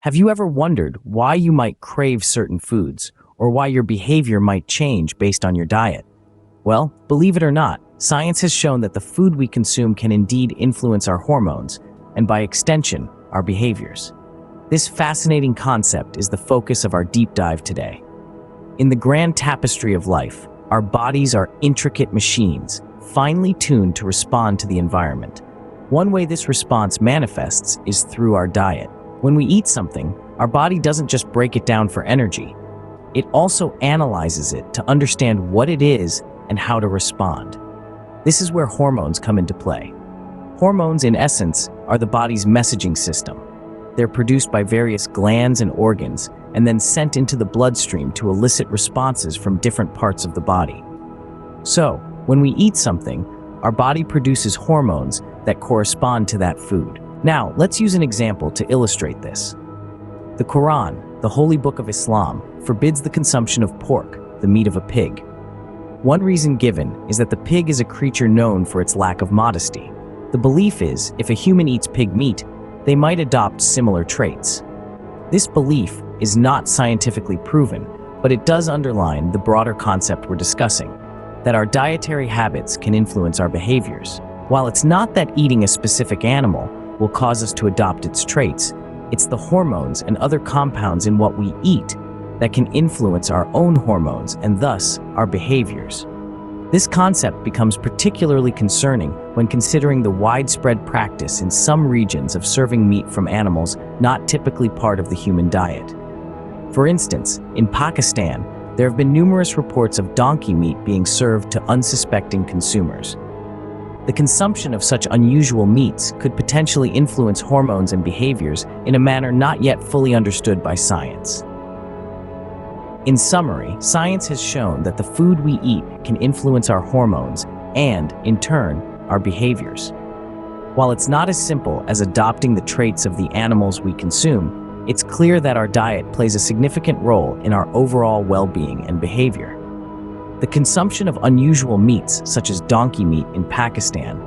Have you ever wondered why you might crave certain foods, or why your behavior might change based on your diet? Well, believe it or not, science has shown that the food we consume can indeed influence our hormones, and by extension, our behaviors. This fascinating concept is the focus of our deep dive today. In the grand tapestry of life, our bodies are intricate machines, finely tuned to respond to the environment. One way this response manifests is through our diet. When we eat something, our body doesn't just break it down for energy. It also analyzes it to understand what it is and how to respond. This is where hormones come into play. Hormones, in essence, are the body's messaging system. They're produced by various glands and organs and then sent into the bloodstream to elicit responses from different parts of the body. So, when we eat something, our body produces hormones that correspond to that food. Now, let's use an example to illustrate this. The Quran, the holy book of Islam, forbids the consumption of pork, the meat of a pig. One reason given is that the pig is a creature known for its lack of modesty. The belief is, if a human eats pig meat, they might adopt similar traits. This belief is not scientifically proven, but it does underline the broader concept we're discussing, that our dietary habits can influence our behaviors. While it's not that eating a specific animal will cause us to adopt its traits, it's the hormones and other compounds in what we eat that can influence our own hormones and thus our behaviors. This concept becomes particularly concerning when considering the widespread practice in some regions of serving meat from animals not typically part of the human diet. For instance, in Pakistan, there have been numerous reports of donkey meat being served to unsuspecting consumers. The consumption of such unusual meats could potentially influence hormones and behaviors in a manner not yet fully understood by science. In summary, science has shown that the food we eat can influence our hormones and, in turn, our behaviors. While it's not as simple as adopting the traits of the animals we consume, it's clear that our diet plays a significant role in our overall well-being and behavior. The consumption of unusual meats, such as donkey meat in Pakistan,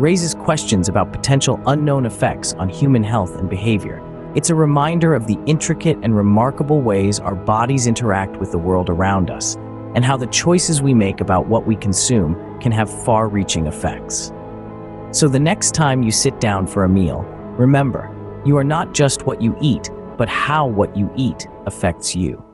raises questions about potential unknown effects on human health and behavior. It's a reminder of the intricate and remarkable ways our bodies interact with the world around us, and how the choices we make about what we consume can have far-reaching effects. So the next time you sit down for a meal, remember, you are not just what you eat, but how what you eat affects you.